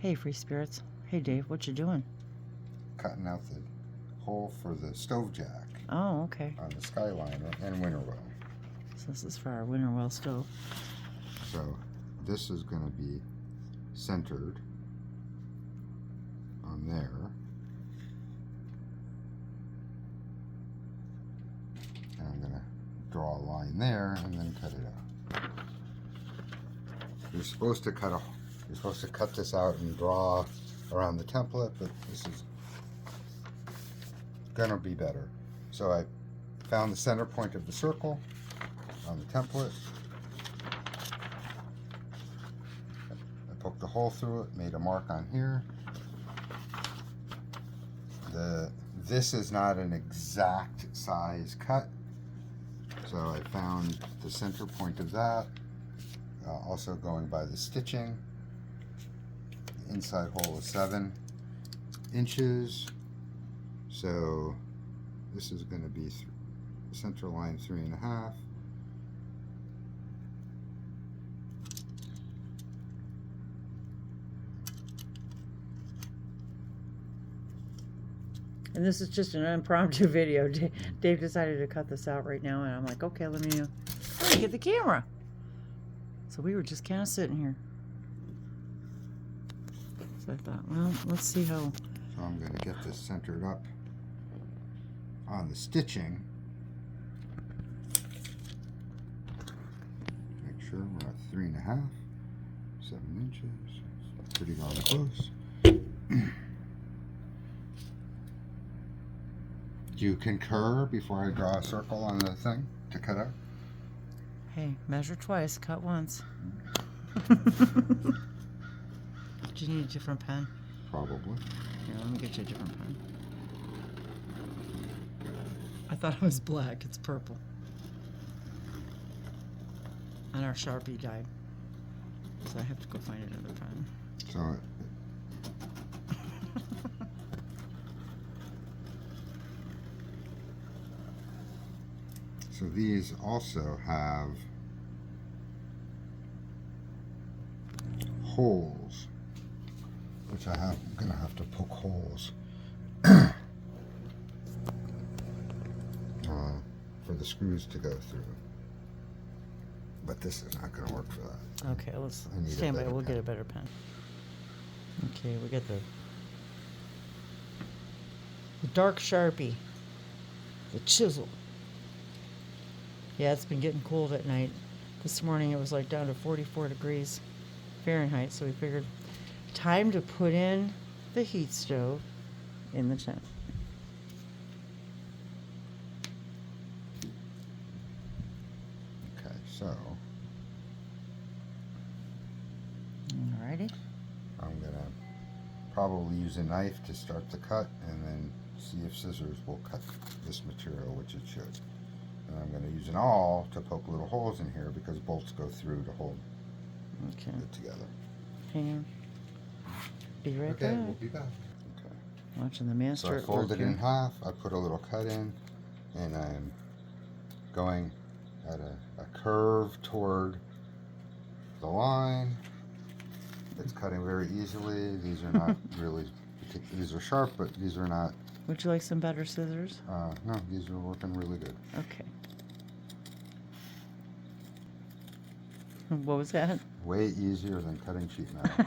Hey, free spirits. Hey, Dave, what you doing? Cutting out the hole for the stove jack. Oh, okay. On the Skyliner and Winnerwell. So this is for our Winnerwell stove. So this is going to be centered on there. And I'm going to draw a line there and then cut it out. You're supposed to cut this out and draw around the template, but this is gonna be better. So I found the center point of the circle on the template. I poked a hole through it, made a mark on here. This is not an exact size cut, so I found the center point of that. Also going by the stitching, the inside hole is 7 inches, so this is going to be center line 3.5. And this is just an impromptu video. Dave decided to cut this out right now, and I'm like, okay, let me get the camera. So we were just kind of sitting here. So I thought, well, let's see how. So I'm going to get this centered up on the stitching. Make sure we're at 3.5, 7 inches. Pretty darn close. Do you concur before I draw a circle on the thing to cut out? Hey, measure twice, cut once. Do you need a different pen? Probably. Here, let me get you a different pen. I thought it was black. It's purple. And our Sharpie died. So I have to go find another pen. So these also have holes, which I'm gonna have to poke holes for the screws to go through. But this is not gonna work for that. Okay, let's stand by. We'll get a better pen. Okay, we got the dark Sharpie, the chisel. Yeah, it's been getting cold at night. This morning it was like down to 44 degrees Fahrenheit, so we figured time to put in the heat stove in the tent. Okay, so Alrighty. I'm gonna probably use a knife to start the cut and then see if scissors will cut this material, which it should. And I'm going to use an awl to poke little holes in here because bolts go through to hold it together. Hang on. Be right back. Okay, we'll be back. Okay. Watching the master. So I folded it in half. I put a little cut in, and I'm going at a curve toward the line. It's cutting very easily. These are not really, these are sharp, but these are not. Would you like some better scissors? No, these are working really good. Okay. What was that? Way easier than cutting sheet metal.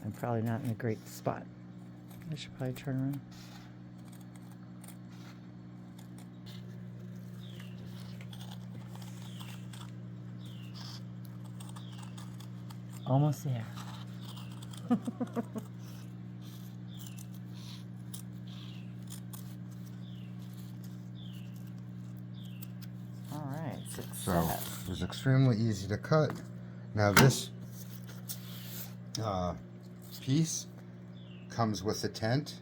I'm probably not in a great spot. I should probably turn around. Almost there. All right, success. So it was extremely easy to cut. Now this piece comes with the tent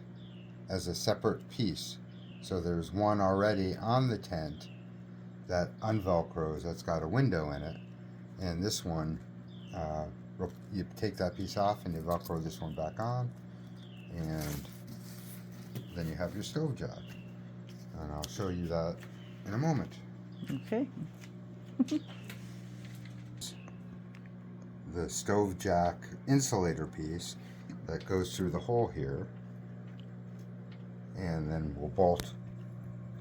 as a separate piece. So there's one already on the tent that unvelcros, that's got a window in it. And this one, you take that piece off and you velcro this one back on, and then you have your stove jack. And I'll show you that in a moment. Okay. The stove jack insulator piece that goes through the hole here, and then we'll bolt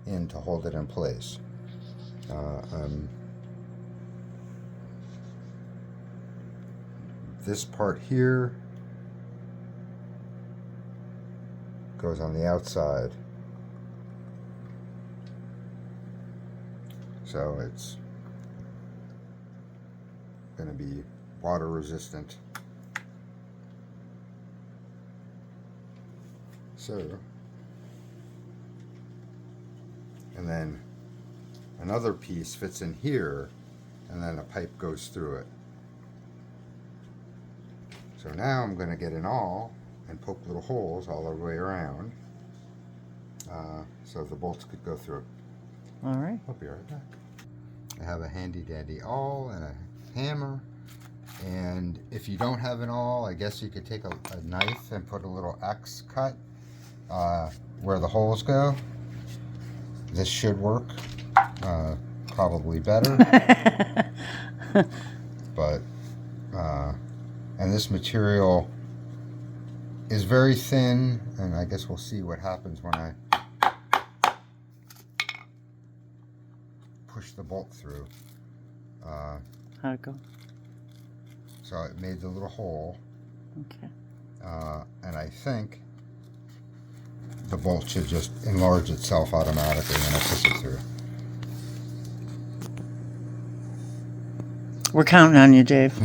in to hold it in place. This part here goes on the outside, so it's going to be water resistant. So, and then another piece fits in here, and then a pipe goes through it. So now I'm going to get an awl and poke little holes all the way around, so the bolts could go through. All right. I'll be right back. I have a handy dandy awl and a hammer, and if you don't have an awl, I guess you could take a knife and put a little X cut where the holes go. This should work, probably better. But and this material is very thin, and I guess we'll see what happens when I push the bolt through. How'd it go? So it made the little hole. Okay. And I think the bolt should just enlarge itself automatically when I push it through. We're counting on you, Dave.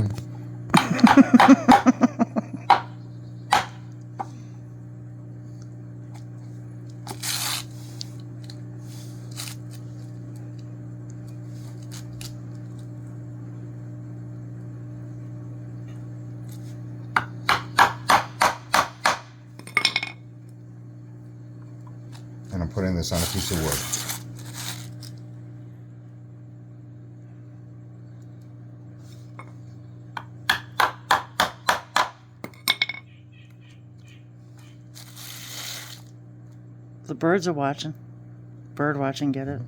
And I'm putting this on a piece of wood. The birds are watching. Bird watching, get it?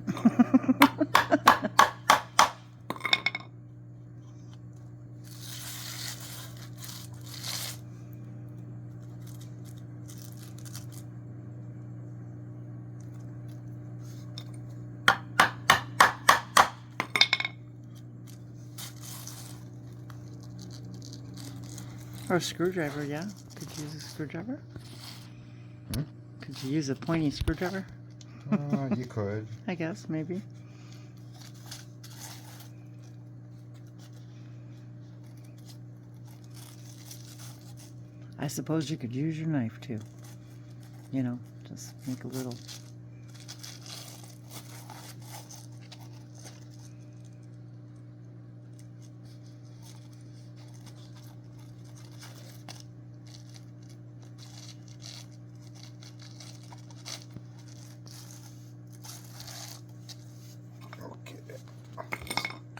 Or a screwdriver, yeah. Could you use a screwdriver? Hmm? Could you use a pointy screwdriver? You could. I guess, maybe. I suppose you could use your knife too. You know, just make a little.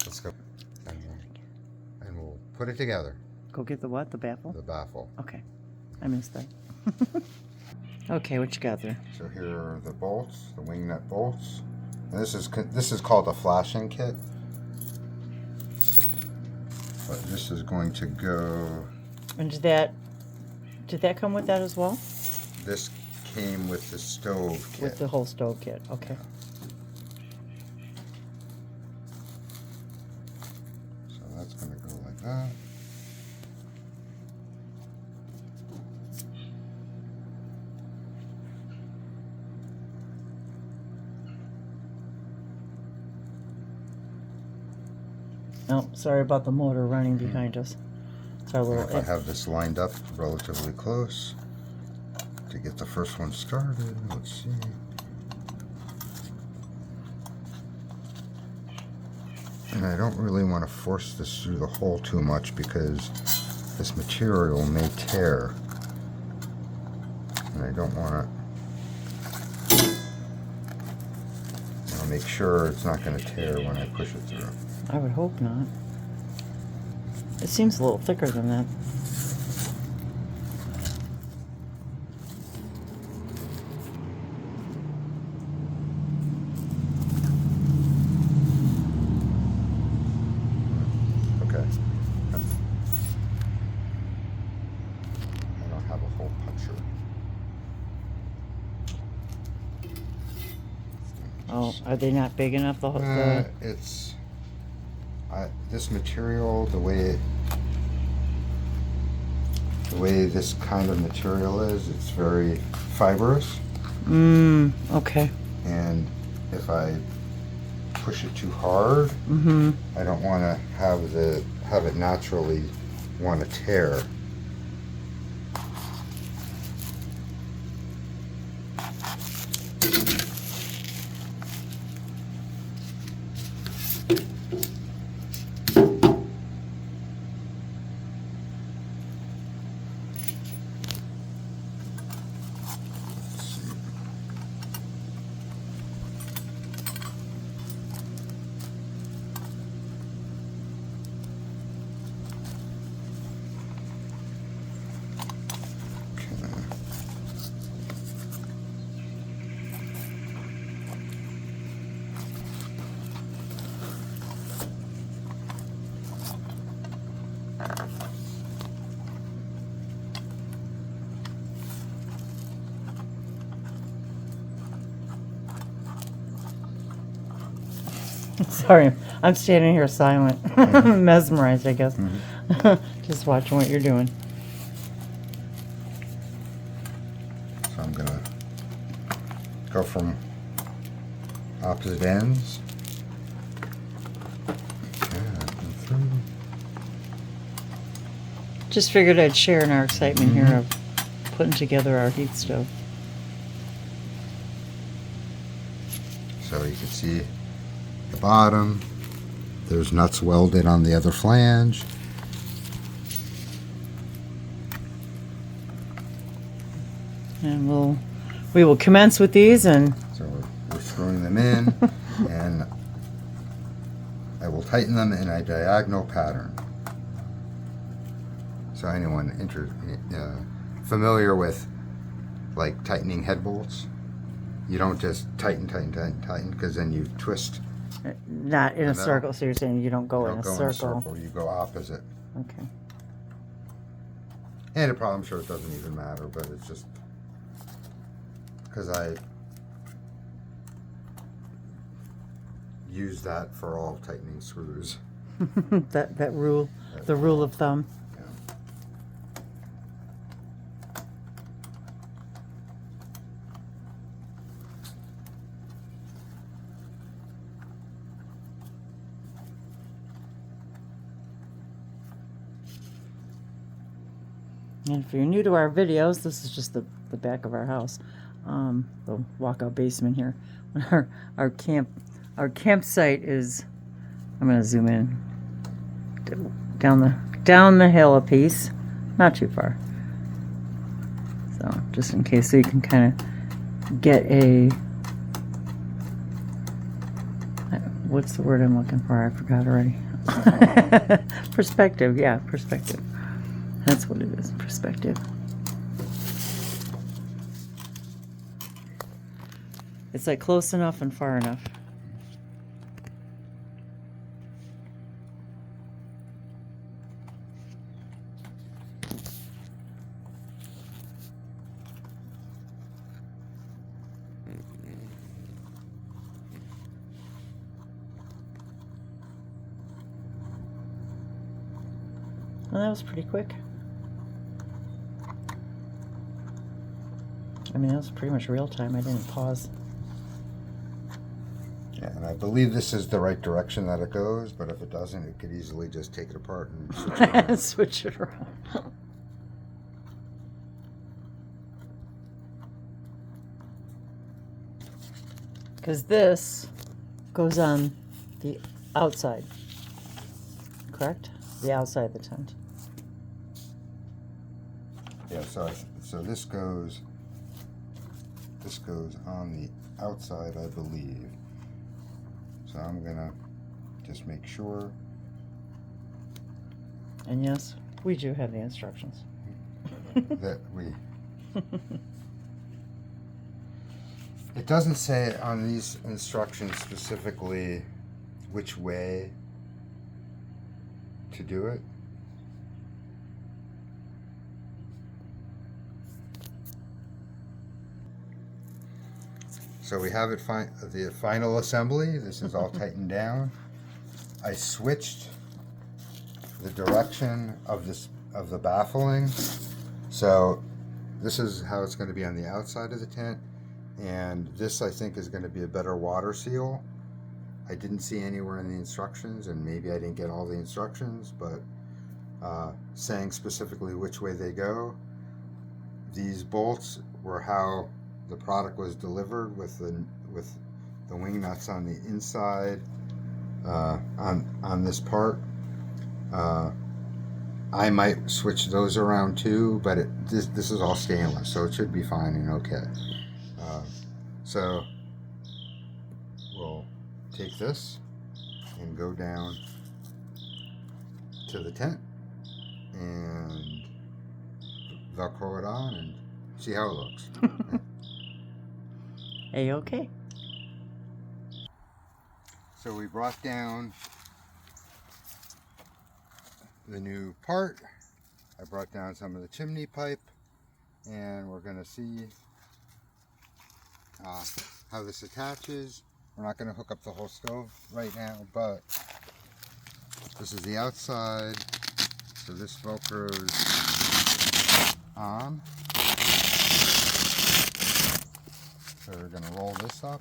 Let's go. And we'll put it together. Go get the what? The baffle? The baffle. Okay. I missed that. Okay, what you got there? So here are the bolts, the wing nut bolts. And this is called a flashing kit. But this is going to go. And did that come with that as well? This came with the stove kit. With the whole stove kit. Okay. So that's going to go like that. Oh, sorry about the motor running behind us. It's our little. If I have this lined up relatively close to get the first one started, let's see. And I don't really want to force this through the hole too much because this material may tear. And I don't want to make sure it's not going to tear when I push it through. I would hope not. It seems a little thicker than that. Are they not big enough? It's this material, the way this kind of material is, it's very fibrous. Okay. And if I push it too hard, I don't want to have it naturally want to tear. Sorry, I'm standing here silent, mesmerized, I guess. Just watching what you're doing. So I'm gonna go from opposite ends. Just figured I'd share in our excitement here of putting together our heat stove. So you can see the bottom. There's nuts welded on the other flange. And we will commence with these, and So we're screwing them in, and I will tighten them in a diagonal pattern. So anyone familiar with like tightening head bolts, you don't just tighten, because then you twist. not in a circle. So you're saying you don't go You in don't a go circle. in a circle, you go opposite. Okay. And I'm sure it doesn't even matter, but it's just because I use that for all tightening screws. that rule, the rule of thumb. And if you're new to our videos, this is just the back of our house, the walkout basement here. Our campsite is, I'm going to zoom in, down the hill a piece, not too far. So just in case, so you can kind of get a, what's the word I'm looking for? I forgot already. Perspective, yeah, perspective. That's what it is, perspective. It's like close enough and far enough. Well, that was pretty quick. I mean, that was pretty much real time. I didn't pause. Yeah, and I believe this is the right direction that it goes, but if it doesn't, it could easily just take it apart and switch it around. Switch it around. Because this goes on the outside, correct? The outside of the tent. Yeah, so this goes on the outside, I believe. So I'm gonna just make sure. And yes, we do have the instructions. that we. It doesn't say on these instructions specifically which way to do it. So we have it the final assembly. This is all tightened down. I switched the direction of the baffling. So this is how it's going to be on the outside of the tent, and this I think is going to be a better water seal. I didn't see anywhere in the instructions, and maybe I didn't get all the instructions, but saying specifically which way they go. These bolts were how the product was delivered, with the wing nuts on the inside on this part. I might switch those around too, but this is all stainless, so it should be fine and okay. So we'll take this and go down to the tent and Velcro it on and see how it looks. A-okay. So we brought down the new part. I brought down some of the chimney pipe, and we're going to see how this attaches. We're not going to hook up the whole stove right now, but this is the outside. So this Velcro's on. So we're going to roll this up.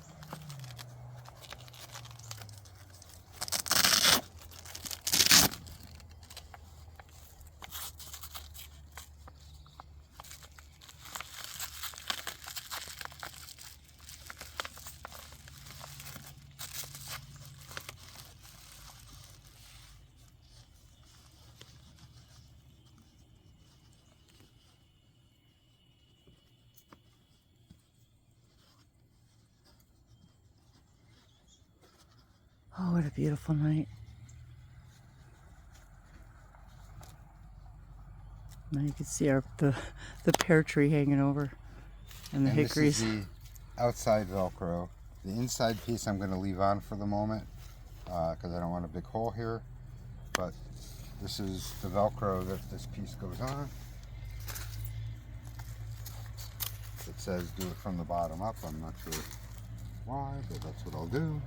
Oh, what a beautiful night. Now you can see the pear tree hanging over and the hickories. This is the outside Velcro. The inside piece I'm going to leave on for the moment because I don't want a big hole here. But this is the Velcro that this piece goes on. It says do it from the bottom up. I'm not sure why, but that's what I'll do.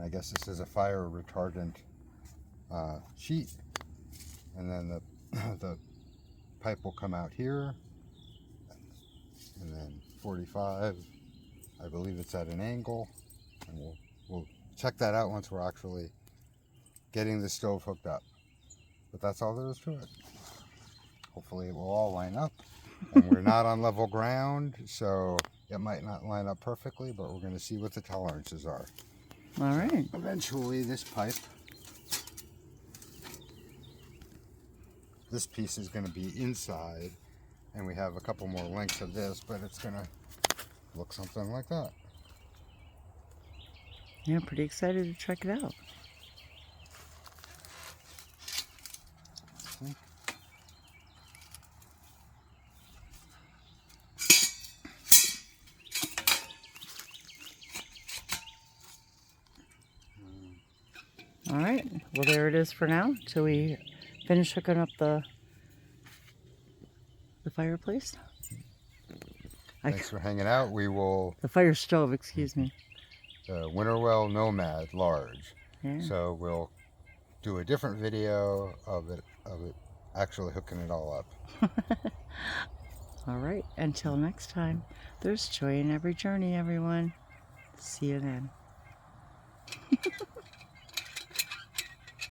I guess this is a fire retardant sheet, and then the pipe will come out here, and then 45. I believe it's at an angle, and we'll check that out once we're actually getting the stove hooked up. But that's all there is to it. Hopefully it will all line up, and we're not on level ground, so it might not line up perfectly, but we're going to see what the tolerances are. All right. So eventually this piece is going to be inside, and we have a couple more lengths of this, but it's going to look something like that. Yeah, I'm pretty excited to check it out. All right, well there it is for now till we finish hooking up the fireplace. Thanks for hanging out. We will the fire stove, excuse me. The Winnerwell Nomad large. Yeah. So we'll do a different video of it actually hooking it all up. All right, until next time, there's joy in every journey, everyone. See you then.